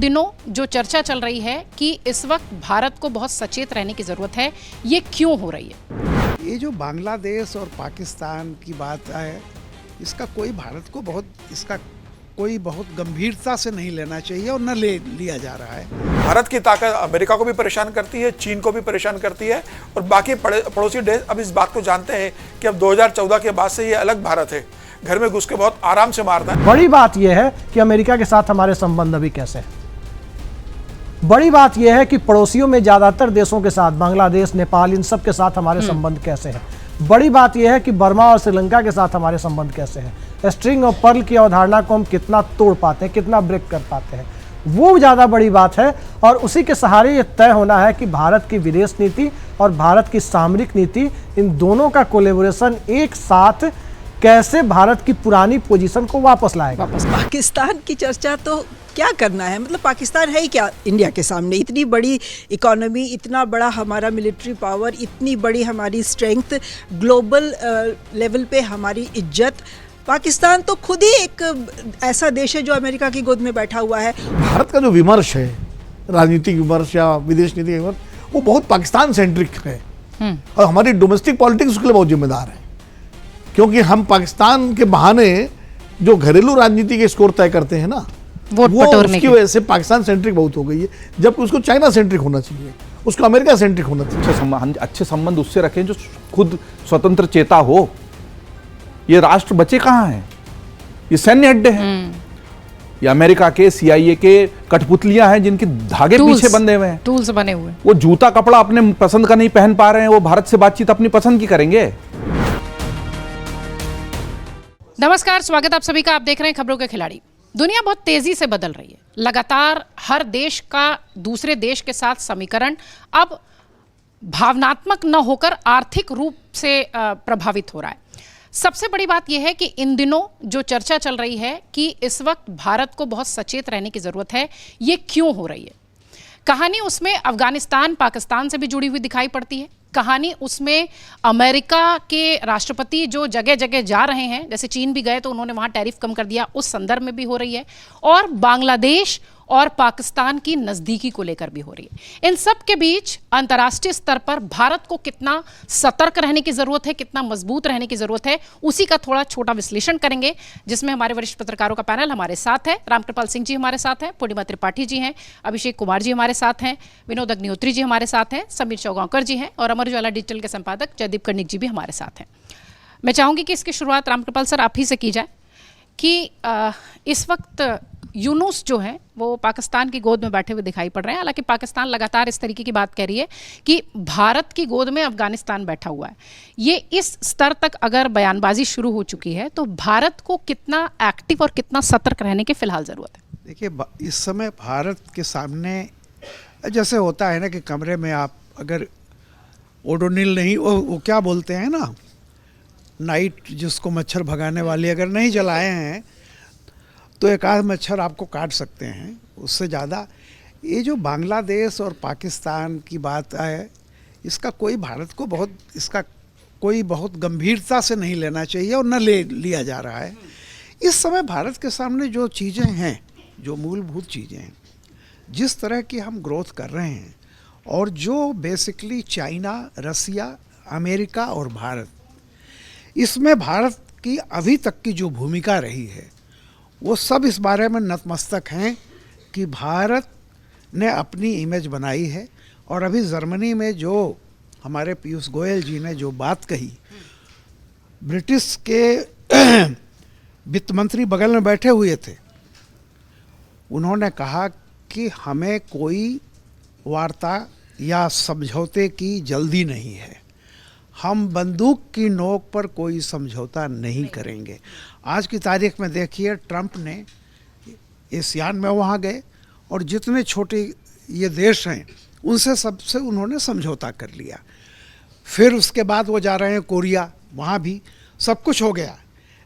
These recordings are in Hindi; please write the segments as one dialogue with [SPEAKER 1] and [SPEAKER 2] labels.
[SPEAKER 1] दिनों जो चर्चा चल रही है कि इस वक्त भारत को बहुत सचेत रहने की ज़रूरत है, ये क्यों हो रही है?
[SPEAKER 2] ये जो बांग्लादेश और पाकिस्तान की बात है, इसका कोई भारत को बहुत गंभीरता से नहीं लेना चाहिए और न लिया जा रहा है।
[SPEAKER 3] भारत की ताकत अमेरिका को भी परेशान करती है, चीन को भी परेशान करती है और बाकी पड़ोसी देश अब इस बात को जानते हैं कि अब 2014 के बाद से ये अलग भारत है। घर में घुस के बहुत आराम से मारता है।
[SPEAKER 4] बड़ी बात यह है कि अमेरिका के साथ हमारे संबंध अभी कैसे हैं। बड़ी बात यह है कि पड़ोसियों में ज्यादातर देशों के साथ, बांग्लादेश, नेपाल, इन सब के साथ हमारे संबंध कैसे हैं। बड़ी बात यह है कि बर्मा और श्रीलंका के साथ हमारे संबंध कैसे हैं। स्ट्रिंग और पर्ल की अवधारणा को हम कितना तोड़ पाते हैं, कितना ब्रेक कर पाते हैं, वो ज्यादा बड़ी बात है। और उसी के सहारे ये तय होना है कि भारत की विदेश नीति और भारत की सामरिक नीति, इन दोनों का कोलैबोरेशन एक साथ कैसे भारत की पुरानी पोजीशन को वापस लाएगा।
[SPEAKER 5] पाकिस्तान की चर्चा तो क्या करना है, मतलब पाकिस्तान है ही क्या इंडिया के सामने। इतनी बड़ी इकोनॉमी, इतना बड़ा हमारा मिलिट्री पावर, इतनी बड़ी हमारी स्ट्रेंथ, ग्लोबल लेवल पे हमारी इज्जत। पाकिस्तान तो खुद ही एक ऐसा देश है जो अमेरिका की गोद में बैठा हुआ है।
[SPEAKER 6] भारत का जो विमर्श है, राजनीतिक विमर्श या विदेश नीति विमर्श, वो बहुत पाकिस्तान सेंट्रिक है और हमारी डोमेस्टिक पॉलिटिक्स उसके लिए बहुत जिम्मेदार है। क्योंकि हम पाकिस्तान के बहाने जो घरेलू राजनीति के स्कोर तय करते हैं ना, वो उसकी वजह से पाकिस्तान सेंट्रिक बहुत हो गई है, जबकि उसको चाइना सेंट्रिक होना चाहिए, उसको अमेरिका सेंट्रिक होना चाहिए।
[SPEAKER 7] अच्छे संबंध उससे रखें जो खुद स्वतंत्र चेता हो। ये राष्ट्र बचे कहाँ हैं? ये सैन्य अड्डे हैं, ये अमेरिका के CIA के कठपुतलियां हैं जिनके धागे पीछे बंधे हुए हैं,
[SPEAKER 1] टूल्स बने हुए।
[SPEAKER 7] वो जूता कपड़ा अपने पसंद का नहीं पहन पा रहे हैं, वो भारत से बातचीत अपनी पसंद की करेंगे।
[SPEAKER 1] नमस्कार, स्वागत आप सभी का। आप देख रहे हैं खबरों के खिलाड़ी। दुनिया बहुत तेजी से बदल रही है। लगातार हर देश का दूसरे देश के साथ समीकरण अब भावनात्मक न होकर आर्थिक रूप से प्रभावित हो रहा है। सबसे बड़ी बात यह है कि इन दिनों जो चर्चा चल रही है कि इस वक्त भारत को बहुत सचेत रहने की जरूरत है, ये क्यों हो रही है? कहानी उसमें अफगानिस्तान, पाकिस्तान से भी जुड़ी हुई दिखाई पड़ती है। कहानी उसमें अमेरिका के राष्ट्रपति जो जगह जगह जा रहे हैं, जैसे चीन भी गए तो उन्होंने वहां टैरिफ कम कर दिया, उस संदर्भ में भी हो रही है। और बांग्लादेश और पाकिस्तान की नजदीकी को लेकर भी हो रही है। इन सब के बीच अंतर्राष्ट्रीय स्तर पर भारत को कितना सतर्क रहने की जरूरत है, कितना मजबूत रहने की जरूरत है, उसी का थोड़ा छोटा विश्लेषण करेंगे, जिसमें हमारे वरिष्ठ पत्रकारों का पैनल हमारे साथ है। रामकृपाल सिंह जी हमारे साथ हैं, पूर्णिमा त्रिपाठी जी हैं, अभिषेक कुमार जी हमारे साथ हैं, विनोद अग्निहोत्री जी हमारे साथ हैं, समीर चौगांवकर जी हैं और अमर उजाला डिजिटल के संपादक जयदीप कर्णिक जी भी हमारे साथ हैं। मैं चाहूंगी कि इसकी शुरुआत रामकृपाल सर आप ही से की जाए कि इस वक्त यूनुस जो है वो पाकिस्तान की गोद में बैठे हुए दिखाई पड़ रहे हैं। हालांकि पाकिस्तान लगातार इस तरीके की बात कह रही है कि भारत की गोद में अफगानिस्तान बैठा हुआ है। ये इस स्तर तक अगर बयानबाजी शुरू हो चुकी है तो भारत को कितना एक्टिव और कितना सतर्क रहने की फिलहाल जरूरत है?
[SPEAKER 2] देखिए, इस समय भारत के सामने जैसे होता है ना कि कमरे में आप अगर ओडोनिल नहीं, वो क्या बोलते हैं ना, नाइट जिसको मच्छर भगाने वाली अगर नहीं जलाए हैं तो एक आध मच्छर आपको काट सकते हैं। उससे ज़्यादा ये जो बांग्लादेश और पाकिस्तान की बात है, इसका कोई भारत को बहुत गंभीरता से नहीं लेना चाहिए और न लिया जा रहा है। इस समय भारत के सामने जो चीज़ें हैं, जो मूलभूत चीज़ें हैं, जिस तरह की हम ग्रोथ कर रहे हैं और जो बेसिकली चाइना, रसिया, अमेरिका और भारत, इसमें भारत की अभी तक की जो भूमिका रही है वो सब इस बारे में नतमस्तक हैं कि भारत ने अपनी इमेज बनाई है। और अभी जर्मनी में जो हमारे पीयूष गोयल जी ने जो बात कही, ब्रिटिश के वित्त मंत्री बगल में बैठे हुए थे, उन्होंने कहा कि हमें कोई वार्ता या समझौते की जल्दी नहीं है, हम बंदूक की नोक पर कोई समझौता नहीं करेंगे। आज की तारीख में देखिए, ट्रंप ने एशियान में वहाँ गए और जितने छोटे ये देश हैं उनसे सबसे उन्होंने समझौता कर लिया। फिर उसके बाद वो जा रहे हैं कोरिया, वहाँ भी सब कुछ हो गया,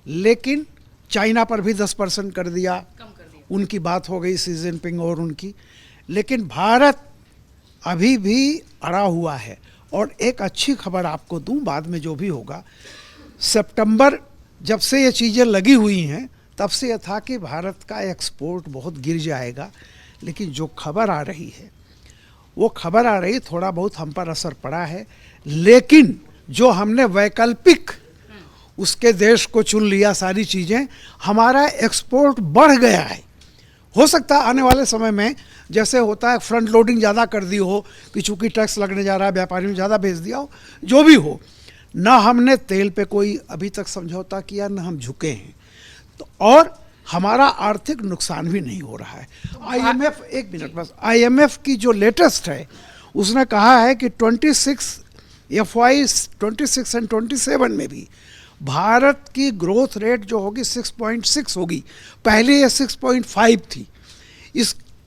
[SPEAKER 2] लेकिन चाइना पर भी 10% कर दिया, उनकी बात हो गई शी जिनपिंग और उनकी। लेकिन भारत अभी भी अड़ा हुआ है। और एक अच्छी खबर आपको दूं, बाद में जो भी होगा, सितंबर जब से ये चीज़ें लगी हुई हैं तब से यह था कि भारत का एक्सपोर्ट बहुत गिर जाएगा, लेकिन जो खबर आ रही है वो खबर आ रही, थोड़ा बहुत हम पर असर पड़ा है, लेकिन जो हमने वैकल्पिक उसके देश को चुन लिया, सारी चीज़ें, हमारा एक्सपोर्ट बढ़ गया है। हो सकता है आने वाले समय में जैसे होता है फ्रंट लोडिंग ज़्यादा कर दी हो कि चूँकि टैक्स लगने जा रहा है, व्यापारी ने ज़्यादा भेज दिया हो, जो भी हो, ना हमने तेल पे कोई अभी तक समझौता किया, ना हम झुके हैं, तो और हमारा आर्थिक नुकसान भी नहीं हो रहा है। IMF, एक मिनट बस, IMF की जो लेटेस्ट है उसने कहा है कि 26 FY 26 एंड 27 में भी भारत की ग्रोथ रेट जो होगी 6.6 होगी, पहले ये 6.5 थी।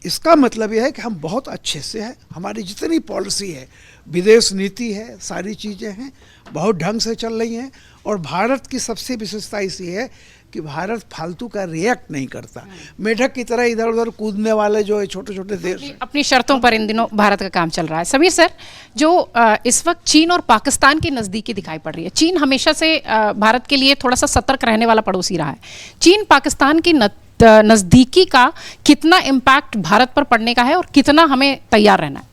[SPEAKER 2] इसका मतलब यह है कि हम बहुत अच्छे से हैं, हमारी जितनी पॉलिसी है, विदेश नीति है, सारी चीज़ें हैं, बहुत ढंग से चल रही हैं। और भारत की सबसे विशेषता इसी है कि भारत फालतू का रिएक्ट नहीं करता, मेढक की तरह इधर उधर कूदने वाले जो छोटे छोटे देश हैं।
[SPEAKER 1] अपनी शर्तों पर इन दिनों भारत का काम चल रहा है। समीर सर, जो इस वक्त चीन और पाकिस्तान की नज़दीकी दिखाई पड़ रही है, चीन हमेशा से भारत के लिए थोड़ा सा सतर्क रहने वाला पड़ोसी रहा है। चीन पाकिस्तान की नज़दीकी का कितना इम्पैक्ट भारत पर पड़ने का है और कितना हमें तैयार रहना है?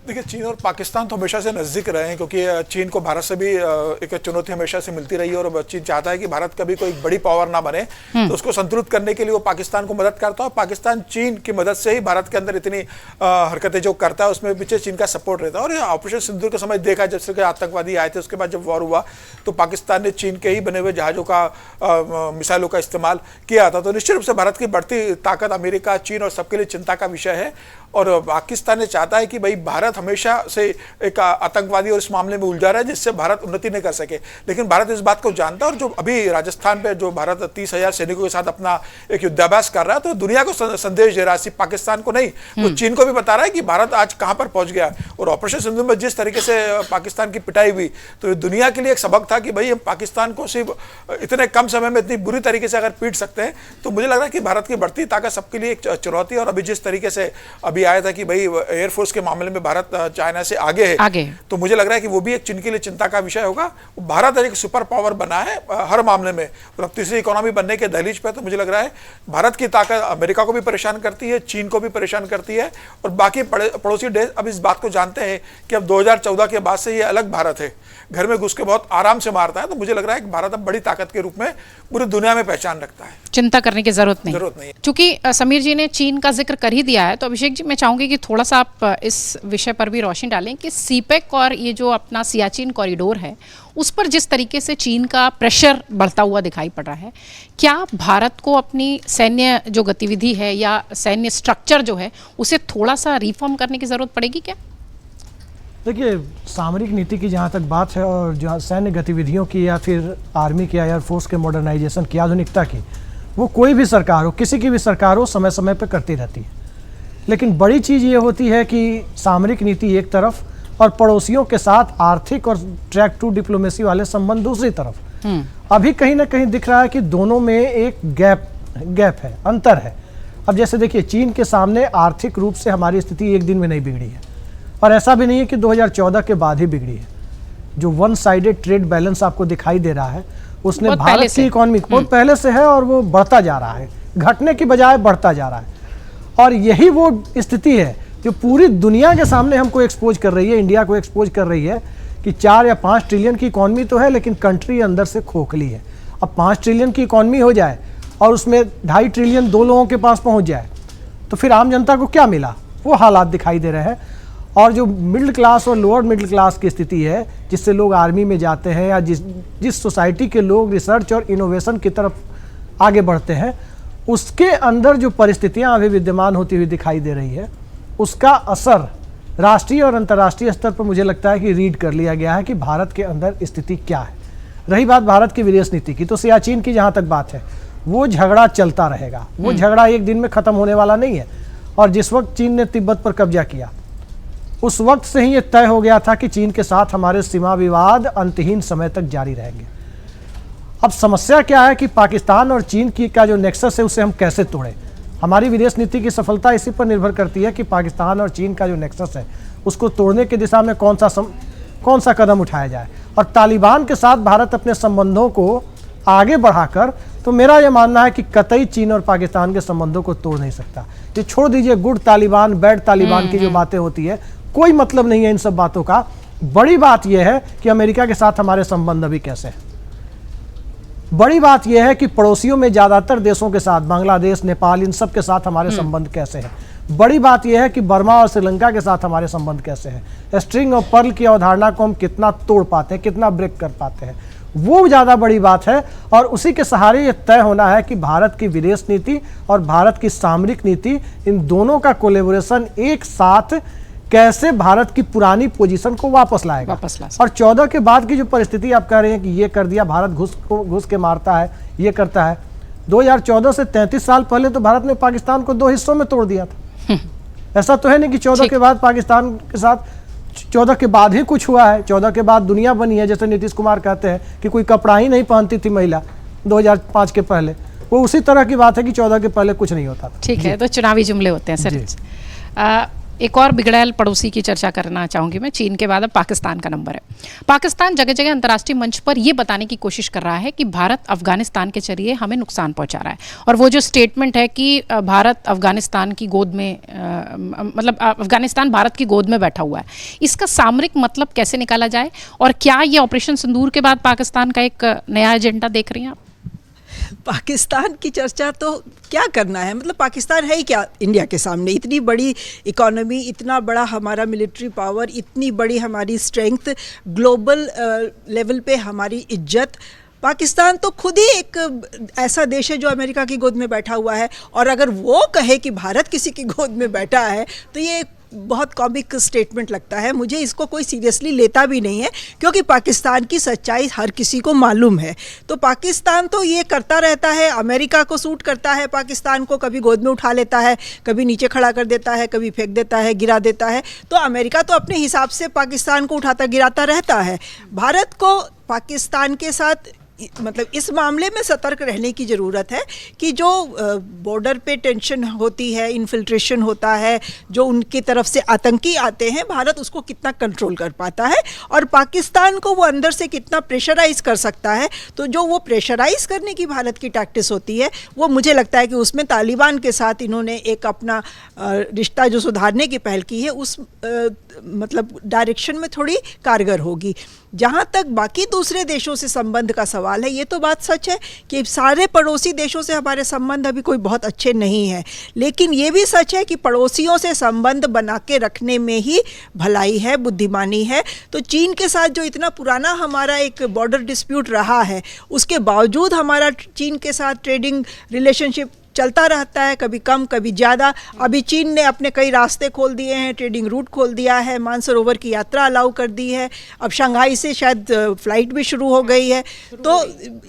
[SPEAKER 3] देखिए, चीन और पाकिस्तान तो हमेशा से नज़दीक रहे हैं, क्योंकि चीन को भारत से भी एक चुनौती हमेशा से मिलती रही है और चीन चाहता है कि भारत कभी कोई बड़ी पावर ना बने, तो उसको संतुलित करने के लिए वो पाकिस्तान को मदद करता है। और पाकिस्तान चीन की मदद से ही भारत के अंदर इतनी हरकतें जो करता है उसमें पीछे चीन का सपोर्ट रहता है। और ऑपरेशन सिंदूर के समय देखा, जब से आतंकवादी आए थे, उसके बाद जब वॉर हुआ तो पाकिस्तान ने चीन के ही बने हुए जहाज़ों का, मिसाइलों का इस्तेमाल किया था। तो निश्चित रूप से भारत की बढ़ती ताकत अमेरिका, चीन और सबके लिए चिंता का विषय है। और पाकिस्तान ने चाहता है कि भाई भारत हमेशा से एक आतंकवादी और इस मामले में उलझा रहा है, जिससे भारत उन्नति नहीं कर सके। लेकिन भारत इस बात को जानता है, और जो अभी राजस्थान पे जो भारत 30,000 सैनिकों के साथ अपना एक युद्धाभ्यास कर रहा है, तो दुनिया को संदेश दे रहा है, सिर्फ पाकिस्तान को नहीं, तो चीन को भी बता रहा है कि भारत आज कहां पर पहुंच गया। और ऑपरेशन सिंधु में जिस तरीके से पाकिस्तान की पिटाई हुई, तो दुनिया के लिए एक सबक था कि भाई हम पाकिस्तान को सिर्फ इतने कम समय में इतनी बुरी तरीके से अगर पीट सकते हैं, तो मुझे लग रहा है कि भारत की बढ़ती ताकत सबके लिए एक चुनौती है। और अभी जिस तरीके से अभी आया था कि भाई एयरफोर्स के मामले में भारत चाइना से आगे है, तो मुझे लग रहा है कि वो भी एक चीन के लिए चिंता का विषय होगा। भारत एक सुपर पावर बना है हर मामले में, और अब तीसरी इकोनॉमी बनने के दहलीज पे, तो मुझे लग रहा है भारत की ताकत अमेरिका को भी परेशान करती है, चीन को भी परेशान करती है, और बाकी पड़ोसी देश अब इस बात को जानते हैं कि अब 2014 के बाद से ये अलग भारत है, घर में घुस के बहुत आराम से मारता है। तो मुझे लग रहा है कि भारत अब बड़ी ताकत के रूप में पूरी दुनिया में पहचान रखता है,
[SPEAKER 1] चिंता करने की जरूरत नहीं। चूंकि समीर जी ने चीन का जिक्र कर ही दिया है, तो अभिषेक जी मैं चाहूंगी कि थोड़ा सा आप इस विषय पर भी रोशनी डालें कि सीपेक और ये जो अपना सियाचिन कॉरिडोर है, उस पर जिस तरीके से चीन का प्रेशर बढ़ता हुआ दिखाई पड़ रहा है, क्या भारत को अपनी सैन्य जो गतिविधि है या सैन्य स्ट्रक्चर जो है उसे थोड़ा सा रिफॉर्म करने की जरूरत पड़ेगी क्या?
[SPEAKER 4] देखिए, सामरिक नीति की जहाँ तक बात है और जो सैन्य गतिविधियों की या फिर आर्मी की, एयरफोर्स के मॉडर्नाइजेशन की, आधुनिकता की, वो कोई भी सरकार हो, किसी की भी सरकार हो, समय समय पर करती रहती है। लेकिन बड़ी चीज़ ये होती है कि सामरिक नीति एक तरफ और पड़ोसियों के साथ आर्थिक और ट्रैक टू डिप्लोमेसी वाले संबंध दूसरी तरफ। अभी कहीं ना कहीं दिख रहा है कि दोनों में एक गैप है, अंतर है। अब जैसे देखिए, चीन के सामने आर्थिक रूप से हमारी स्थिति एक दिन में नहीं बिगड़ी है, और ऐसा भी नहीं है कि 2014 के बाद ही बिगड़ी है। जो वन साइडेड ट्रेड बैलेंस आपको दिखाई दे रहा है, उसने भारत की इकोनॉमी बहुत पहले से है और वो बढ़ता जा रहा है, घटने की बजाय बढ़ता जा रहा है। और यही वो स्थिति है जो पूरी दुनिया के सामने हमको एक्सपोज कर रही है, इंडिया को एक्सपोज कर रही है कि 4 या 5 ट्रिलियन की इकोनॉमी तो है, लेकिन कंट्री अंदर से खोखली है। अब 5 ट्रिलियन की इकोनॉमी हो जाए और उसमें 2.5 ट्रिलियन 2 लोगों के पास पहुंच जाए, तो फिर आम जनता को क्या मिला? वो हालात दिखाई दे रहे हैं। और जो मिडिल क्लास और लोअर मिडिल क्लास की स्थिति है, जिससे लोग आर्मी में जाते हैं या जिस सोसाइटी के लोग रिसर्च और इनोवेशन की तरफ आगे बढ़ते हैं, उसके अंदर जो परिस्थितियां अभी विद्यमान होती हुई दिखाई दे रही है, उसका असर राष्ट्रीय और अंतर्राष्ट्रीय स्तर पर मुझे लगता है कि रीड कर लिया गया है कि भारत के अंदर स्थिति क्या है। रही बात भारत की विदेश नीति की, तो सियाचिन की जहाँ तक बात है, वो झगड़ा चलता रहेगा। वो झगड़ा एक दिन में ख़त्म होने वाला नहीं है। और जिस वक्त चीन ने तिब्बत पर कब्जा किया, उस वक्त से ही ये तय हो गया था कि चीन के साथ हमारे सीमा विवाद अंतहीन समय तक जारी रहेंगे। अब समस्या क्या है कि पाकिस्तान और चीन की का जो नेक्सस है, उसे हम कैसे तोड़ें। हमारी विदेश नीति की सफलता इसी पर निर्भर करती है कि पाकिस्तान और चीन का जो नेक्सस है, उसको तोड़ने की दिशा में कौन सा कदम उठाया जाए। और तालिबान के साथ भारत अपने संबंधों को आगे बढ़ाकर, तो मेरा यह मानना है कि कतई चीन और पाकिस्तान के संबंधों को तोड़ नहीं सकता। ये छोड़ दीजिए गुड तालिबान बैड तालिबान की जो बातें होती है, कोई मतलब नहीं है इन सब बातों का। बड़ी बात यह है कि अमेरिका के साथ हमारे संबंध अभी कैसे हैं। बड़ी बात यह है कि पड़ोसियों में ज़्यादातर देशों के साथ, बांग्लादेश, नेपाल, इन सब के साथ हमारे संबंध कैसे हैं। बड़ी बात यह है कि बर्मा और श्रीलंका के साथ हमारे संबंध कैसे हैं। स्ट्रिंग और पर्ल की अवधारणा को हम कितना तोड़ पाते हैं, कितना ब्रेक कर पाते हैं, वो ज़्यादा बड़ी बात है। और उसी के सहारे ये तय होना है कि भारत की विदेश नीति और भारत की सामरिक नीति, इन दोनों का कोलेबोरेशन एक साथ कैसे भारत की पुरानी पोजीशन को वापस लाएगा। और 14 के बाद की जो परिस्थिति आप कह रहे हैं कि ये कर दिया, भारत घुस के मारता है, ये करता है। 2014 से 33 साल पहले तो भारत ने पाकिस्तान को 2 हिस्सों में तोड़ दिया था। ऐसा तो है नहीं कि 14 के बाद पाकिस्तान के साथ, 14 के बाद ही कुछ हुआ है। 14 के बाद दुनिया बनी है, जैसे नीतीश कुमार कहते हैं कि कोई कपड़ा ही नहीं पहनती थी महिला 2005 के पहले। वो उसी तरह की बात है कि 14 के पहले कुछ नहीं होता था।
[SPEAKER 1] ठीक है, तो चुनावी जुमले होते हैं सर। एक और बिगड़ैल पड़ोसी की चर्चा करना चाहूंगी मैं। चीन के बाद अब पाकिस्तान का नंबर है। पाकिस्तान जगह जगह अंतर्राष्ट्रीय मंच पर यह बताने की कोशिश कर रहा है कि भारत अफगानिस्तान के जरिए हमें नुकसान पहुंचा रहा है। और वो जो स्टेटमेंट है कि भारत अफगानिस्तान की गोद में, मतलब अफगानिस्तान भारत की गोद में बैठा हुआ है, इसका सामरिक मतलब कैसे निकाला जाए? और क्या ये ऑपरेशन सिंदूर के बाद पाकिस्तान का एक नया एजेंडा देख रही हैं आप?
[SPEAKER 5] पाकिस्तान की चर्चा तो क्या करना है, मतलब पाकिस्तान है ही क्या इंडिया के सामने। इतनी बड़ी इकोनॉमी, इतना बड़ा हमारा मिलिट्री पावर, इतनी बड़ी हमारी स्ट्रेंथ, ग्लोबल लेवल पे हमारी इज्जत। पाकिस्तान तो खुद ही एक ऐसा देश है जो अमेरिका की गोद में बैठा हुआ है। और अगर वो कहे कि भारत किसी की गोद में बैठा है तो ये बहुत कॉमिक स्टेटमेंट लगता है। मुझे इसको कोई सीरियसली लेता भी नहीं है, क्योंकि पाकिस्तान की सच्चाई हर किसी को मालूम है। तो पाकिस्तान तो ये करता रहता है, अमेरिका को सूट करता है, पाकिस्तान को कभी गोद में उठा लेता है, कभी नीचे खड़ा कर देता है, कभी फेंक देता है, गिरा देता है। तो अमेरिका तो अपने हिसाब से पाकिस्तान को उठाता गिराता रहता है। भारत को पाकिस्तान के साथ मतलब इस मामले में सतर्क रहने की ज़रूरत है कि जो बॉर्डर पे टेंशन होती है, इन्फिल्ट्रेशन होता है, जो उनकी तरफ से आतंकी आते हैं, भारत उसको कितना कंट्रोल कर पाता है और पाकिस्तान को वो अंदर से कितना प्रेशराइज कर सकता है। तो जो वो प्रेशराइज करने की भारत की टैक्टिस होती है, वो मुझे लगता है कि उसमें तालिबान के साथ इन्होंने एक अपना रिश्ता जो सुधारने की पहल की है, उस मतलब डायरेक्शन में थोड़ी कारगर होगी। जहाँ तक बाकी दूसरे देशों से संबंध का सवाल है, ये तो बात सच है कि सारे पड़ोसी देशों से हमारे संबंध अभी कोई बहुत अच्छे नहीं हैं, लेकिन ये भी सच है कि पड़ोसियों से संबंध बना के रखने में ही भलाई है, बुद्धिमानी है। तो चीन के साथ जो इतना पुराना हमारा एक बॉर्डर डिस्प्यूट रहा है, उसके बावजूद हमारा चीन के साथ ट्रेडिंग रिलेशनशिप चलता रहता है, कभी कम कभी ज़्यादा। अभी चीन ने अपने कई रास्ते खोल दिए हैं, ट्रेडिंग रूट खोल दिया है, मानसरोवर की यात्रा अलाउ कर दी है, अब शंघाई से शायद फ्लाइट भी शुरू हो गई है। तो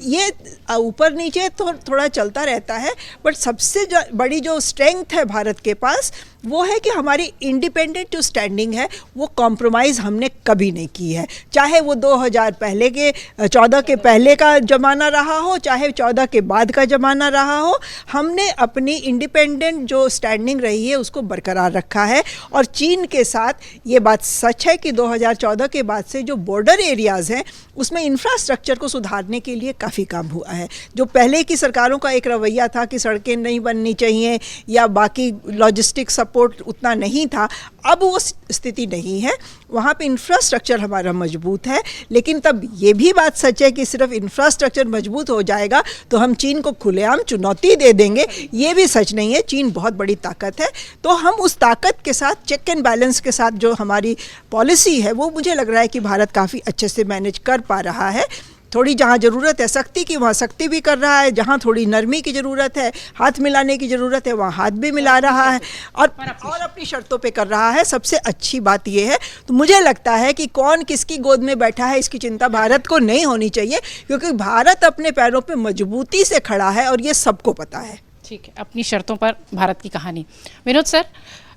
[SPEAKER 5] ये ऊपर नीचे तो थोड़ा चलता रहता है, बट सबसे बड़ी जो स्ट्रेंथ है भारत के पास वो है कि हमारी इंडिपेंडेंट जो स्टैंडिंग है वो कॉम्प्रोमाइज़ हमने कभी नहीं की है। चाहे वो 2000 पहले के 14 के पहले का ज़माना रहा हो, चाहे 14 के बाद का ज़माना रहा हो, हमने अपनी इंडिपेंडेंट जो स्टैंडिंग रही है उसको बरकरार रखा है। और चीन के साथ ये बात सच है कि 2014 के बाद से जो बॉर्डर एरियाज़ हैं उसमें इंफ्रास्ट्रक्चर को सुधारने के लिए काफ़ी काम हुआ है। जो पहले की सरकारों का एक रवैया था कि सड़कें नहीं बननी चाहिए या बाकी लॉजिस्टिक सपोर्ट उतना नहीं था, अब वो स्थिति नहीं है। वहाँ पे इंफ्रास्ट्रक्चर हमारा मजबूत है, लेकिन तब ये भी बात सच है कि सिर्फ इंफ्रास्ट्रक्चर मजबूत हो जाएगा तो हम चीन को खुलेआम चुनौती दे देंगे, ये भी सच नहीं है। चीन बहुत बड़ी ताकत है, तो हम उस ताकत के साथ चेक एंड बैलेंस के साथ जो हमारी पॉलिसी है वो मुझे लग रहा है कि भारत काफ़ी अच्छे से मैनेज कर पा रहा है। थोड़ी जहाँ ज़रूरत है सख्ती की वहाँ सख्ती भी कर रहा है, जहाँ थोड़ी नरमी की ज़रूरत है, हाथ मिलाने की ज़रूरत है, वहाँ हाथ भी मिला रहा है और अपनी शर्तों पे कर रहा है। सबसे अच्छी बात ये है। तो मुझे लगता है कि कौन किसकी गोद में बैठा है इसकी चिंता भारत को नहीं होनी चाहिए, क्योंकि भारत अपने पैरों पे मजबूती से खड़ा है और ये सबको पता है। ठीक है,
[SPEAKER 1] अपनी शर्तों पर भारत की कहानी। विनोद सर,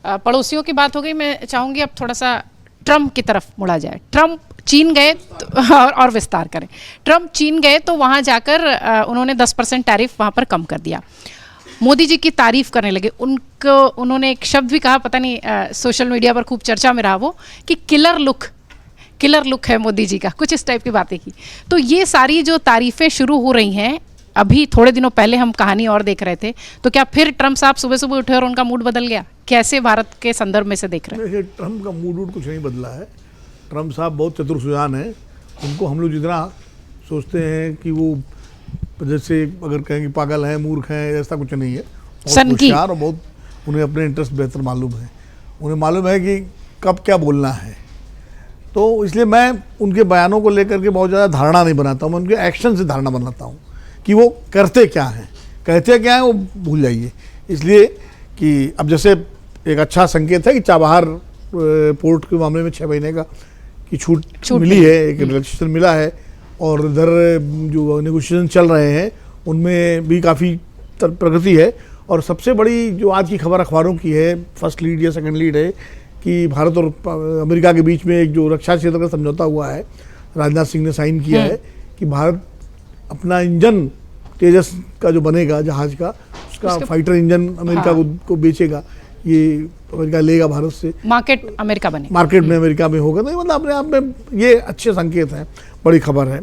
[SPEAKER 1] पड़ोसियों की बात हो गई, मैं चाहूँगी अब थोड़ा सा ट्रम्प की तरफ मुड़ा जाए। ट्रम्प चीन गए तो, और विस्तार करें। ट्रम्प चीन गए तो वहाँ जाकर उन्होंने 10% टैरिफ वहाँ पर कम कर दिया। मोदी जी की तारीफ करने लगे। उन्होंने एक शब्द भी कहा, पता नहीं सोशल मीडिया पर खूब चर्चा में रहा वो, कि किलर लुक। किलर लुक है मोदी जी का, कुछ इस टाइप की बातें की। तो ये सारी जो तारीफें शुरू हो रही हैं, अभी थोड़े दिनों पहले हम कहानी और देख रहे थे, तो क्या फिर ट्रम्प साहब सुबह सुबह उठे और उनका मूड बदल गया? कैसे भारत के संदर्भ में से देख रहे हैं?
[SPEAKER 6] देखिए, ट्रम्प का मूड वूड कुछ नहीं बदला है। ट्रम्प साहब बहुत चतुर सुजान है। उनको हम लोग जितना सोचते हैं कि वो जैसे अगर कहें कि पागल हैं, मूर्ख हैं, ऐसा कुछ नहीं है। बहुत
[SPEAKER 1] सनकी।
[SPEAKER 6] होशियार और बहुत उन्हें अपने इंटरेस्ट बेहतर मालूम है। उन्हें मालूम है कि कब क्या बोलना है। तो इसलिए मैं उनके बयानों को लेकर के बहुत ज़्यादा धारणा नहीं बनाता हूँ, मैं उनके एक्शन से धारणा बनाता हूँ कि वो करते क्या हैं, कहते क्या हैं, वो भूल जाइए। इसलिए कि अब जैसे एक अच्छा संकेत है कि चाबहार पोर्ट के मामले में 6 महीने का की छूट मिली है, एक रिलैक्सेशन मिला है, और इधर जो नेगोशिएशन चल रहे हैं उनमें भी काफ़ी प्रगति है। और सबसे बड़ी जो आज की खबर अखबारों की है, फर्स्ट लीड या सेकंड लीड है, कि भारत और अमेरिका के बीच में एक जो रक्षा क्षेत्र का समझौता हुआ है, राजनाथ सिंह ने साइन किया है कि भारत अपना इंजन तेजस का जो बनेगा जहाज का, उसका फाइटर इंजन अमेरिका को बेचेगा। ये अमेरिका लेगा भारत से,
[SPEAKER 1] मार्केट अमेरिका बने,
[SPEAKER 6] मार्केट में अमेरिका में होगा। तो ये मतलब अपने आप में ये अच्छे संकेत हैं, बड़ी खबर है।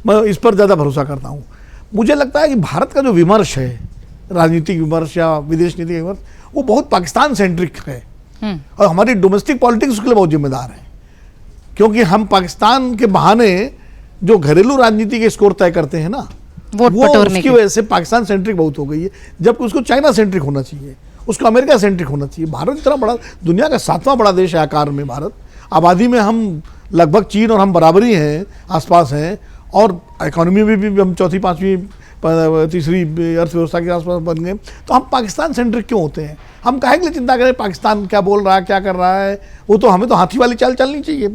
[SPEAKER 6] मैं इस पर ज़्यादा भरोसा करता हूँ। मुझे लगता है कि भारत का जो विमर्श है, राजनीतिक विमर्श या विदेश नीति विमर्श, वो बहुत पाकिस्तान सेंट्रिक है, और हमारी डोमेस्टिक पॉलिटिक्स उसके लिए बहुत जिम्मेदार है। क्योंकि हम पाकिस्तान के बहाने जो घरेलू राजनीति के स्कोर तय करते हैं ना, वो उसकी वजह से पाकिस्तान सेंट्रिक बहुत हो गई है, जबकि उसको चाइना सेंट्रिक होना चाहिए, उसको अमेरिका सेंट्रिक होना चाहिए। भारत इतना बड़ा, दुनिया का 7वां बड़ा देश है आकार में भारत। आबादी में हम लगभग चीन और हम बराबरी हैं, आसपास हैं, और इकोनॉमी में भी हम चौथी, पाँचवीं, तीसरी अर्थव्यवस्था के आसपास बन गए। तो हम पाकिस्तान सेंट्रिक क्यों होते हैं? हम काहे के लिए चिंता करें पाकिस्तान क्या बोल रहा है, क्या कर रहा है? वो तो हमें तो हाथी वाली चाल चलनी चाहिए।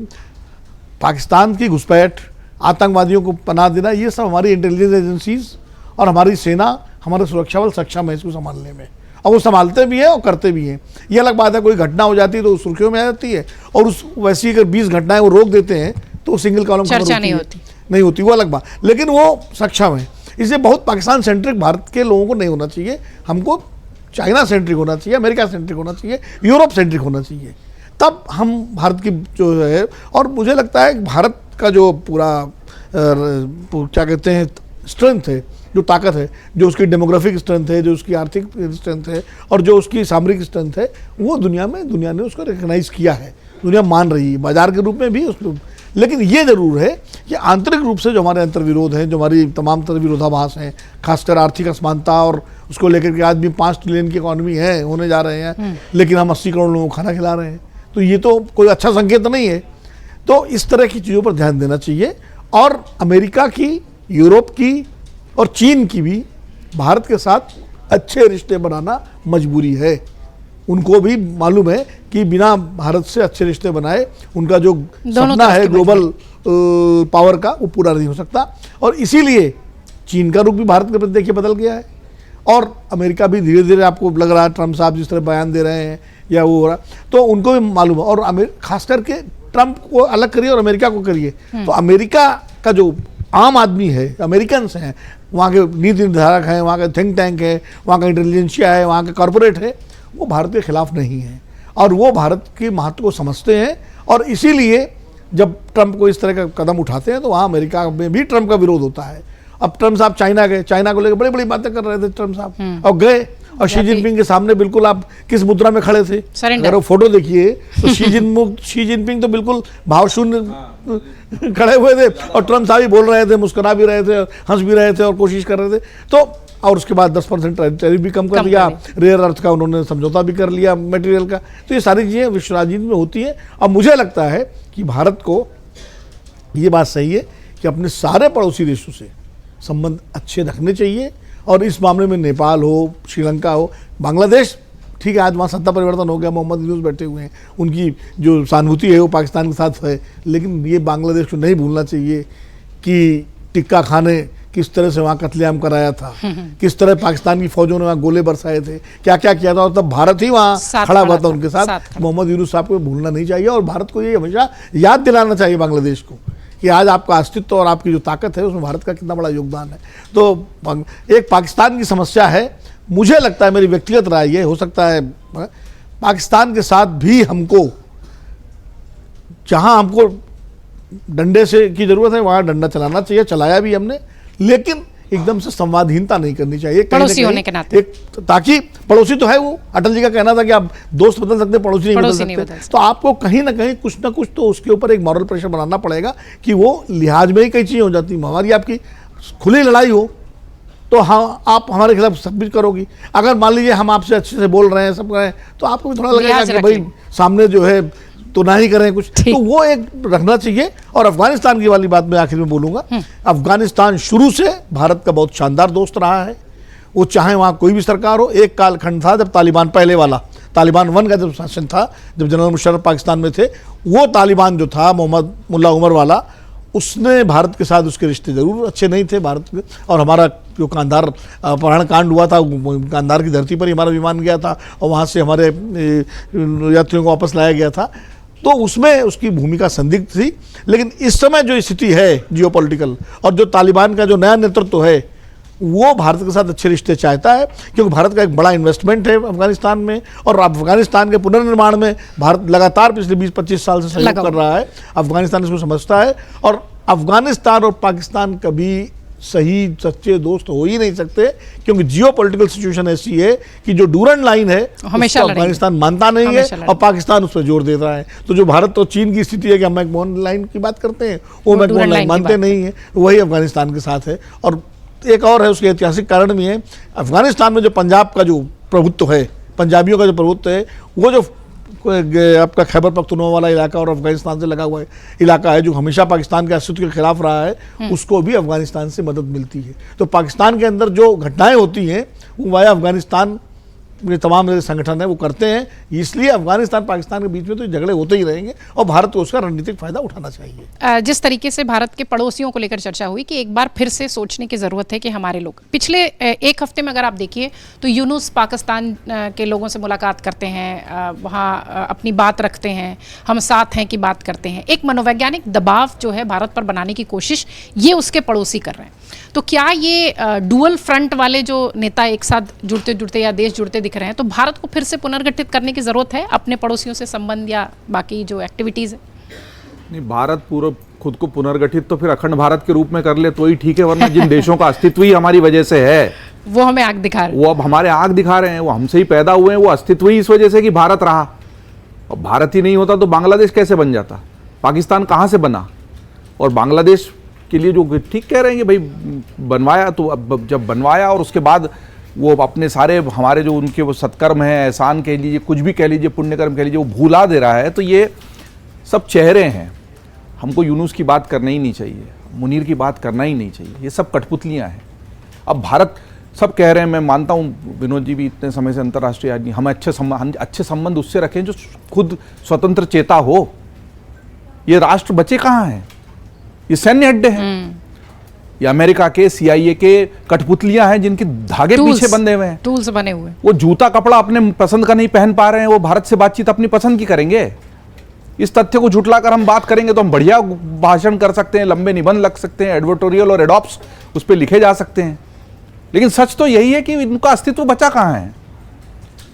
[SPEAKER 6] पाकिस्तान की घुसपैठ, आतंकवादियों को पनाह देना, ये सब हमारी इंटेलिजेंस एजेंसीज और हमारी सेना, हमारे सुरक्षा बल सक्षम है इसको संभालने में, और वो संभालते भी हैं और करते भी हैं। ये अलग बात है, कोई घटना हो जाती है तो सुर्खियों में आ जाती है, और उस वैसी अगर 20 घटनाएं वो रोक देते हैं तो सिंगल कॉलम
[SPEAKER 1] चर्चा
[SPEAKER 6] नहीं होती, वो अलग बात। लेकिन वो सक्षम है। इसलिए बहुत पाकिस्तान सेंट्रिक भारत के लोगों को नहीं होना चाहिए। हमको चाइना सेंट्रिक होना चाहिए, अमेरिका सेंट्रिक होना चाहिए, यूरोप सेंट्रिक होना चाहिए। तब हम भारत की जो है, और मुझे लगता है कि भारत का जो पूरा क्या कहते हैं स्ट्रेंथ है, जो ताकत है, जो उसकी डेमोग्राफिक स्ट्रेंथ है, जो उसकी आर्थिक स्ट्रेंथ है, और जो उसकी सामरिक स्ट्रेंथ है, वो दुनिया ने उसको रिकग्नाइज किया है, दुनिया मान रही है, बाजार के रूप में भी उसको। लेकिन ये जरूर है कि आंतरिक रूप से जो हमारे अंतर्विरोध हैं, जो हमारी तमाम तरह विरोधाभास हैं, खासकर आर्थिक असमानता, और उसको लेकर के आज भी 5 ट्रिलियन की इकॉनमी है, होने जा रहे हैं, लेकिन हम 80 करोड़ लोगों को खाना खिला रहे हैं, तो ये तो कोई अच्छा संकेत नहीं है। तो इस तरह की चीज़ों पर ध्यान देना चाहिए। और अमेरिका की, यूरोप की और चीन की भी भारत के साथ अच्छे रिश्ते बनाना मजबूरी है। उनको भी मालूम है कि बिना भारत से अच्छे रिश्ते बनाए उनका जो सपना है ग्लोबल पावर का, वो पूरा नहीं हो सकता। और इसीलिए चीन का रुख भी भारत के प्रति देखिए बदल गया है, और अमेरिका भी धीरे धीरे, आपको लग रहा है ट्रम्प साहब जिस तरह बयान दे रहे हैं या वो हो रहा, तो उनको भी मालूम है। और खास करके ट्रम्प को अलग करिए और अमेरिका को करिए, तो अमेरिका का जो आम आदमी है, अमेरिकन्स हैं, वहाँ के नीति निर्धारक हैं, वहाँ का थिंक टैंक है, वहाँ का इंटेलिजेंसिया है, वहाँ का कॉरपोरेट है, वो भारत के खिलाफ नहीं है, और वो भारत के महत्व को समझते हैं। और इसीलिए जब ट्रम्प को इस तरह का कदम उठाते हैं तो वहाँ अमेरिका में भी ट्रम्प का विरोध होता है। अब ट्रम्प साहब चाइना गए, चाइना को लेकर बड़ी बड़ी बातें कर रहे थे ट्रम्प साहब, और गए, और शी जिनपिंग के सामने बिल्कुल आप किस मुद्रा में खड़े थे, अगर वो फोटो देखिए तो शी जिनपिंग तो बिल्कुल भावशून्य खड़े हुए थे, और ट्रम्प साहब ही बोल रहे थे, मुस्कुरा भी रहे थे, हंस भी रहे थे, और कोशिश कर रहे थे। तो और उसके बाद 10% टैरिफ भी कम कर दिया, रेयर अर्थ का उन्होंने समझौता भी कर लिया, मटेरियल का। तो ये सारी चीज़ें विश्व राजनीति में होती हैं। अब मुझे लगता है कि भारत को ये बात सही है कि अपने सारे पड़ोसी देशों से संबंध अच्छे रखने चाहिए, और इस मामले में नेपाल हो, श्रीलंका हो, बांग्लादेश, ठीक है आज वहाँ सत्ता परिवर्तन हो गया, मोहम्मद यूनुस बैठे हुए हैं, उनकी जो सहानुभूति है वो पाकिस्तान के साथ है, लेकिन ये बांग्लादेश को नहीं भूलना चाहिए कि टिक्का खाने किस तरह से वहाँ कत्लेआम कराया था, किस तरह पाकिस्तान की फौजों ने वहाँ गोले बरसाए थे, क्या क्या किया था, और तब भारत ही वहाँ खड़ा हुआ था उनके साथ। मोहम्मद यूनुस साहब को भूलना नहीं चाहिए, और भारत को ये हमेशा याद दिलाना चाहिए बांग्लादेश को कि आज आपका अस्तित्व और आपकी जो ताकत है उसमें भारत का कितना बड़ा योगदान है। तो एक पाकिस्तान की समस्या है, मुझे लगता है, मेरी व्यक्तिगत राय ये हो सकता है, पाकिस्तान के साथ भी हमको, जहाँ हमको डंडे से की जरूरत है, वहाँ डंडा चलाना चाहिए, चलाया भी हमने, लेकिन एकदम से संवादहीनता नहीं करनी चाहिए कहीं
[SPEAKER 1] पड़ोसी
[SPEAKER 6] ना
[SPEAKER 1] होने के
[SPEAKER 6] कहीं।
[SPEAKER 1] नाते।
[SPEAKER 6] एक ताकि पड़ोसी तो है वो, अटल जी का कहना था कि आप दोस्त बदल सकते, पड़ोसी नहीं बदल सकते। तो आपको कहीं ना कहीं कुछ ना कुछ तो उसके ऊपर एक मॉरल प्रेशर बनाना पड़ेगा कि वो लिहाज में ही कई चीज़ें हो जाती हैं। हमारी आपकी खुली लड़ाई हो तो हाँ, आप हमारे खिलाफ सब कुछ करोगी। अगर मान लीजिए हम आपसे अच्छे से बोल रहे हैं, सब कर रहे हैं, तो आपको भी थोड़ा लगेगा
[SPEAKER 1] लिहाज
[SPEAKER 6] कि
[SPEAKER 1] रख
[SPEAKER 6] भाई
[SPEAKER 1] लें।
[SPEAKER 6] सामने जो है तो ना ही करें कुछ, तो वो एक रखना चाहिए। और अफगानिस्तान की वाली बात मैं आखिर में बोलूंगा, अफगानिस्तान शुरू से भारत का बहुत शानदार दोस्त रहा है। वो चाहे वहाँ कोई भी सरकार हो, एक कालखंड था जब तालिबान पहले वाला, तालिबान 1 का जब शासन था, जब जनरल मुशर्रफ पाकिस्तान में थे, वो तालिबान जो था मोहम्मद मुल्ला उमर वाला, उसने भारत के साथ उसके रिश्ते जरूर अच्छे नहीं थे भारत के। और हमारा जो कांधार अपहरण कांड हुआ था, कांधार की धरती पर ही हमारा विमान गया था और वहाँ से हमारे यात्रियों को वापस लाया गया था, तो उसमें उसकी भूमिका संदिग्ध थी। लेकिन इस समय जो स्थिति है जियोपॉलिटिकल, और जो तालिबान का जो नया नेतृत्व है, वो भारत के साथ अच्छे रिश्ते चाहता है, क्योंकि भारत का एक बड़ा इन्वेस्टमेंट है अफगानिस्तान में, और अफगानिस्तान के पुनर्निर्माण में भारत लगातार पिछले 20-25 साल से सहयोग कर रहा है। अफगानिस्तान इसको समझता है, और अफगानिस्तान और पाकिस्तान कभी सही सच्चे दोस्त हो ही नहीं सकते, क्योंकि जियोपॉलिटिकल सिचुएशन ऐसी है कि जो डूरन लाइन है
[SPEAKER 1] हमेशा
[SPEAKER 6] उसको अफगानिस्तान मानता नहीं है,
[SPEAKER 1] हमेशा
[SPEAKER 6] और पाकिस्तान उस पर जोर दे रहा है। तो जो भारत और चीन की स्थिति है कि हम मैकमोहन लाइन की बात करते हैं, वो मैकमोहन लाइन मानते नहीं है, वही अफगानिस्तान के साथ है। और एक और है, उसके ऐतिहासिक कारण भी है। अफगानिस्तान में जो पंजाब का जो प्रभुत्व है, पंजाबियों का जो प्रभुत्व है, वो जो आपका खैबर पख्तूनख्वा वाला इलाका और अफगानिस्तान से लगा हुआ इलाका है, जो हमेशा पाकिस्तान के अस्तित्व के खिलाफ रहा है, उसको भी अफगानिस्तान से मदद मिलती है। तो पाकिस्तान के अंदर जो घटनाएं होती हैं वो वाया अफगानिस्तान में तमाम संगठन है वो करते हैं, इसलिए अफगानिस्तान पाकिस्तान के बीच में तो झगड़े होते ही रहेंगे, और भारत को उसका रणनीतिक फायदा उठाना चाहिए।
[SPEAKER 1] जिस तरीके से भारत के पड़ोसियों को लेकर चर्चा हुई कि एक बार फिर से सोचने की ज़रूरत है कि हमारे लोग पिछले एक हफ्ते में अगर आप देखिए तो यूनुस पाकिस्तान के लोगों से मुलाकात करते हैं, वहाँ अपनी बात रखते हैं, हम साथ हैं की बात करते हैं। एक मनोवैज्ञानिक दबाव जो है भारत पर बनाने की कोशिश ये उसके पड़ोसी कर रहे हैं। तो क्या ये डुअल फ्रंट वाले जो नेता एक साथ जुड़ते जुड़ते या देश जुड़ते दिख रहे हैं, तो भारत को फिर से पुनर्गठित करने की ज़रूरत है अपने पड़ोसियों से संबंध या बाकी जो एक्टिविटीज़ है?
[SPEAKER 7] नहीं, भारत पूरा खुद को पुनर्गठित तो फिर अखंड भारत के रूप में कर ले तो ही ठीक है, वरना जिन देशों का अस्तित्व ही हमारी वजह से है,
[SPEAKER 1] वो हमें आग दिखा रहे हैं।
[SPEAKER 7] वो अब हमारे आग दिखा रहे हैं। वो हमसे ही पैदा हुए हैं, वो अस्तित्व ही इस वजह से कि भारत रहा। और भारत ही नहीं होता तो बांग्लादेश कैसे बन जाता, पाकिस्तान कहाँ से बना? और बांग्लादेश के लिए जो ठीक कह रहे हैं कि भाई बनवाया, तो अब जब बनवाया और उसके बाद वो अपने सारे हमारे जो उनके वो सत्कर्म है, एहसान कह लीजिए, कुछ भी कह लीजिए, पुण्यकर्म कह लीजिए, वो भूला दे रहा है। तो ये सब चेहरे हैं। हमको यूनुस की बात करना ही नहीं चाहिए, मुनीर की बात करना ही नहीं चाहिए, ये सब कठपुतलियाँ हैं। अब भारत सब कह रहे हैं, मैं मानता हूँ विनोद जी भी इतने समय से अंतर्राष्ट्रीय आदमी, हम अच्छे संबंध उससे रखें जो खुद स्वतंत्र चेता हो। ये राष्ट्र बचे कहाँ हैं? ये सैन्य अड्डे हैं, ये अमेरिका के CIA के कठपुतलियां हैं जिनके धागे पीछे बंधे हुए हैं,
[SPEAKER 1] टूल्स बने हुए हैं।
[SPEAKER 7] वो जूता कपड़ा अपने पसंद का नहीं पहन पा रहे हैं, वो भारत से बातचीत अपनी पसंद की करेंगे। इस तथ्य को झुटलाकर हम बात करेंगे तो हम बढ़िया भाषण कर सकते हैं, लंबे निबंध लग सकते हैं, एडवर्टोरियल और एडॉप्स उस पर लिखे जा सकते हैं, लेकिन सच तो यही है कि इनका अस्तित्व बचा कहाँ है?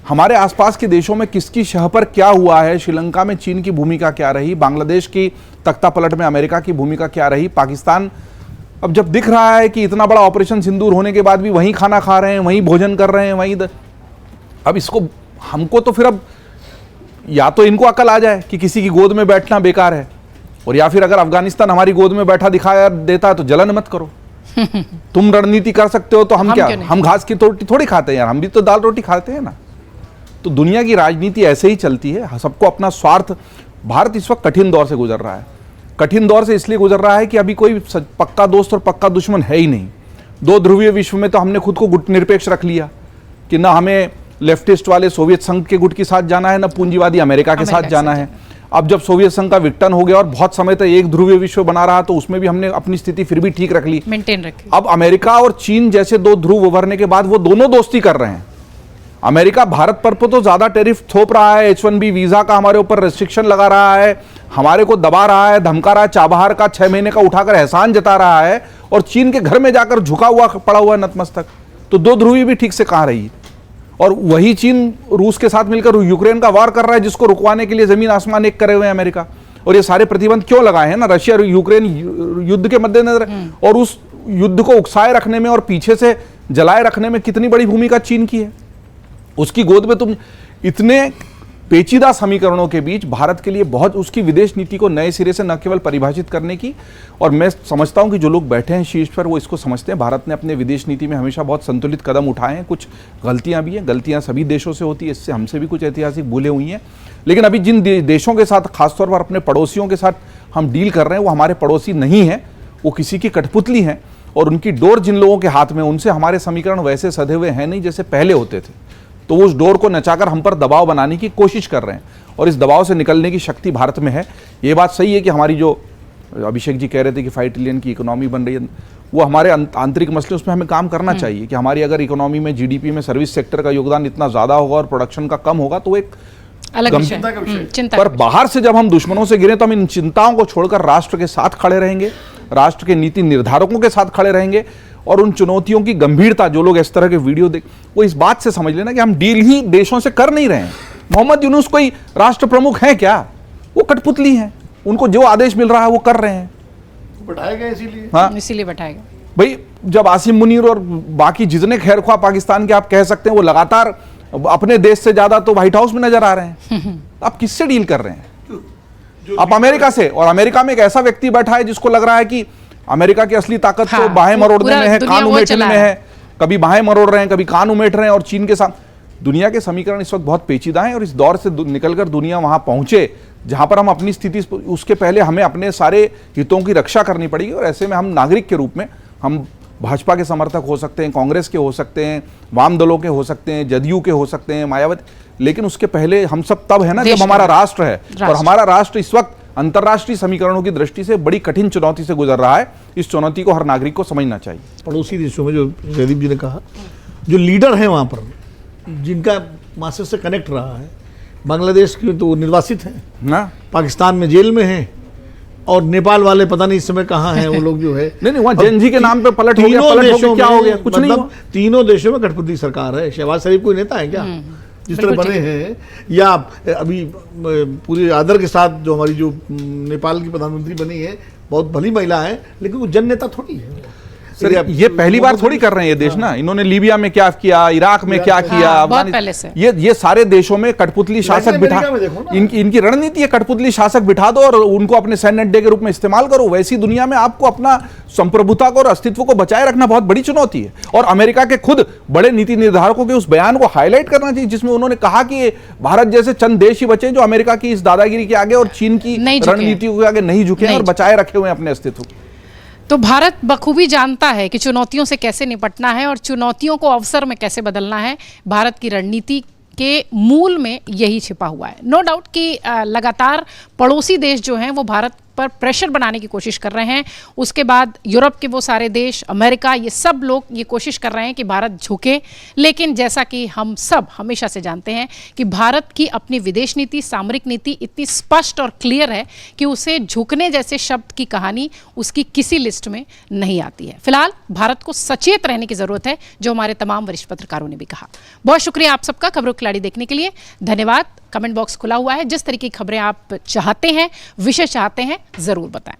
[SPEAKER 7] हमारे आसपास के देशों में किसकी शह पर क्या हुआ है? श्रीलंका में चीन की भूमिका क्या रही? बांग्लादेश की तख्ता पलट में अमेरिका की भूमिका क्या रही? पाकिस्तान अब जब दिख रहा है कि इतना बड़ा ऑपरेशन सिंदूर होने के बाद भी वहीं खाना खा रहे हैं, वहीं भोजन कर रहे हैं, वहीं अब इसको हमको तो फिर अब या तो इनको अकल आ जाए कि किसी की गोद में बैठना बेकार है, और या फिर अगर अफगानिस्तान हमारी गोद में बैठा दिखाया देता है तो जलन मत करो। तुम रणनीति कर सकते हो तो हम क्या, हम घास की रोटी थोड़ी खाते हैं यार, हम भी तो दाल रोटी खाते हैं ना। तो दुनिया की राजनीति ऐसे ही चलती है, सबको अपना स्वार्थ। भारत इस वक्त कठिन दौर से गुजर रहा है। कठिन दौर से इसलिए गुजर रहा है कि अभी कोई पक्का दोस्त और पक्का दुश्मन है ही नहीं। दो ध्रुवीय विश्व में तो हमने खुद को गुट निरपेक्ष रख लिया कि ना हमें लेफ्टिस्ट वाले सोवियत संघ के गुट के साथ जाना है, ना पूंजीवादी अमेरिका के साथ जाना है। अब जब सोवियत संघ का विघटन हो गया और बहुत समय तक एक ध्रुवीय विश्व बना रहा, तो उसमें भी हमने अपनी स्थिति फिर भी ठीक रख ली,
[SPEAKER 1] मेंटेन रखी।
[SPEAKER 7] अब अमेरिका और चीन जैसे दो ध्रुव उभरने के बाद वो दोनों दोस्ती कर रहे हैं। अमेरिका भारत पर तो ज्यादा टैरिफ थोप रहा है, H1B वीजा का हमारे ऊपर रेस्ट्रिक्शन लगा रहा है, हमारे को दबा रहा है, धमका रहा है, चाबहार का 6 महीने का उठाकर एहसान जता रहा है, और चीन के घर में जाकर झुका हुआ पड़ा हुआ है नतमस्तक। तो दो ध्रुवी भी ठीक से कहाँ रही। और वही चीन रूस के साथ मिलकर यूक्रेन का वार कर रहा है, जिसको रुकवाने के लिए जमीन आसमान एक करे हुए हैं अमेरिका। और ये सारे प्रतिबंध क्यों लगाए हैं ना, रशिया और यूक्रेन युद्ध के मद्देनजर, और उस युद्ध को उकसाए रखने में और पीछे से जलाए रखने में कितनी बड़ी भूमिका चीन की है। उसकी गोद में तुम इतने पेचीदा समीकरणों के बीच भारत के लिए बहुत, उसकी विदेश नीति को नए सिरे से न केवल परिभाषित करने की, और मैं समझता हूं कि जो लोग बैठे हैं शीर्ष पर वो इसको समझते हैं, भारत ने अपने विदेश नीति में हमेशा बहुत संतुलित कदम उठाए हैं। कुछ गलतियां भी हैं, गलतियां सभी देशों से होती है, इससे हमसे भी कुछ ऐतिहासिक भूलें हुई हैं, लेकिन अभी जिन देशों के साथ, खासतौर पर अपने पड़ोसियों के साथ हम डील कर रहे हैं, वो हमारे पड़ोसी नहीं हैं, वो किसी की कठपुतली हैं, और उनकी डोर जिन लोगों के हाथ में, उनसे हमारे समीकरण वैसे सधे हुए हैं नहीं जैसे पहले होते थे। तो उस डोर को नचाकर हम पर दबाव बनाने की कोशिश कर रहे हैं, और इस दबाव से निकलने की शक्ति भारत में है। ये बात सही है कि हमारी, जो अभिषेक जी कह रहे थे कि 5 ट्रिलियन की इकोनॉमी बन रही है, वो हमारे आंतरिक मसले, उसमें हमें काम करना चाहिए कि हमारी अगर इकोनॉमी में, जीडीपी में सर्विस सेक्टर का योगदान इतना ज़्यादा होगा और प्रोडक्शन का कम होगा तो एक
[SPEAKER 1] अलग विषय, चिंता
[SPEAKER 7] पर
[SPEAKER 1] का
[SPEAKER 7] बाहर से जब हम दुश्मनों से गिरे तो हम इन चिंताओं को छोड़कर राष्ट्र के साथ खड़े रहेंगे, राष्ट्र के नीति निर्धारकों के साथ खड़े रहेंगे, और उन चुनौतियों की गंभीरता, जो लोग इस तरह के वीडियो देख, वो इस बात से समझ लेना कि हम डील ही देशों से कर नहीं रहे हैं। मोहम्मद यूनुस कोई राष्ट्र प्रमुख है क्या? वो कठपुतली हैं, उनको जो आदेश मिल रहा है वो कर रहे हैं,
[SPEAKER 6] बैठाया गया इसीलिए।
[SPEAKER 7] हाँ,
[SPEAKER 1] इसीलिए बैठाएगा।
[SPEAKER 7] भाई जब आसिम मुनीर और बाकी जितने खैरख्वाह पाकिस्तान के आप कह सकते हैं, वो लगातार अपने देश से ज्यादा तो व्हाइट हाउस में नजर आ रहे हैं, आप किससे डील कर रहे हैं? आप अमेरिका से, और अमेरिका में एक ऐसा व्यक्ति बैठा है जिसको लग रहा है कि अमेरिका की असली ताकत तो बाहें मरोड़ने में है, कान उमेटने में है, कभी बाहें मरोड़ रहे हैं, कभी कान उमेट रहे हैं, और चीन के साथ दुनिया के समीकरण इस वक्त बहुत पेचीदा हैं, और इस दौर से निकलकर दुनिया वहां पहुंचे जहां पर हम अपनी स्थिति, उसके पहले हमें अपने सारे हितों की रक्षा करनी पड़ेगी। और ऐसे में हम नागरिक के रूप में, हम भाजपा के समर्थक हो सकते हैं, कांग्रेस के हो सकते हैं, वाम दलों के हो सकते हैं, जदयू के हो सकते हैं, मायावती, लेकिन उसके पहले हम सब तब है ना जब हमारा राष्ट्र है, और हमारा राष्ट्र इस वक्त अंतर्राष्ट्रीय समीकरणों की दृष्टि से बड़ी कठिन चुनौती से गुजर रहा है। इस चुनौती को हर नागरिक को समझना चाहिए।
[SPEAKER 6] पड़ोसी देशों में, जो जयदीप जी ने कहा, जो लीडर हैं वहाँ पर, जिनका मासे से कनेक्ट रहा है, बांग्लादेश के तो निर्वासित हैं
[SPEAKER 7] ना,
[SPEAKER 6] पाकिस्तान में जेल में हैं, और नेपाल वाले पता नहीं इस समय कहाँ हैं वो लोग जो है।
[SPEAKER 7] नहीं, वहाँ जेएनजी के नाम पे पलट हो गया, क्या हो गया? कुछ नहीं हुआ।
[SPEAKER 6] तीनों देशों में कठपुतली सरकार है। शहबाज शरीफ कोई नेता है क्या? जिस तरह बने हैं, या अभी पूरे आदर के साथ जो हमारी जो नेपाल की प्रधानमंत्री बनी है, बहुत भली महिला है, लेकिन वो जन नेता थोड़ी है।
[SPEAKER 7] सर, ये पहली बार थोड़ी कर रहे हैं ये देश ना, इन्होंने लीबिया में क्या किया, इराक में क्या किया,
[SPEAKER 1] बहुत पहले से
[SPEAKER 7] ये सारे देशों में कठपुतली शासक बिठा, इनकी रणनीति है, कठपुतली शासक बिठा दो और उनको अपने सैन्य अड्डे के रूप में इस्तेमाल करो। वैसी दुनिया में आपको अपना संप्रभुता को और अस्तित्व को बचाए रखना बहुत बड़ी चुनौती है। और अमेरिका के खुद बड़े नीति निर्धारकों के उस बयान को हाईलाइट करना चाहिए, जिसमें उन्होंने कहा कि भारत जैसे चंद देश ही बचे जो अमेरिका की इस दादागिरी के आगे और चीन की रणनीतियों के आगे नहीं झुके और बचाए रखे हुए अपने अस्तित्व।
[SPEAKER 1] तो भारत बखूबी जानता है कि चुनौतियों से कैसे निपटना है और चुनौतियों को अवसर में कैसे बदलना है। भारत की रणनीति के मूल में यही छिपा हुआ है। नो डाउट कि लगातार पड़ोसी देश जो हैं वो भारत पर प्रेशर बनाने की कोशिश कर रहे हैं। उसके बाद यूरोप के वो सारे देश, अमेरिका, ये सब लोग ये कोशिश कर रहे हैं कि भारत झुके। लेकिन जैसा कि हम सब हमेशा से जानते हैं कि भारत की अपनी विदेश नीति, सामरिक नीति इतनी स्पष्ट और क्लियर है कि उसे झुकने जैसे शब्द की कहानी उसकी किसी लिस्ट में नहीं आती है। फिलहाल भारत को सचेत रहने की जरूरत है, जो हमारे तमाम वरिष्ठ पत्रकारों ने भी कहा। बहुत शुक्रिया आप सबका खबरों खिलाड़ी देखने के लिए। धन्यवाद। कमेंट बॉक्स खुला हुआ है, जिस तरीके की खबरें आप चाहते हैं, विषय चाहते हैं, जरूर बताएं।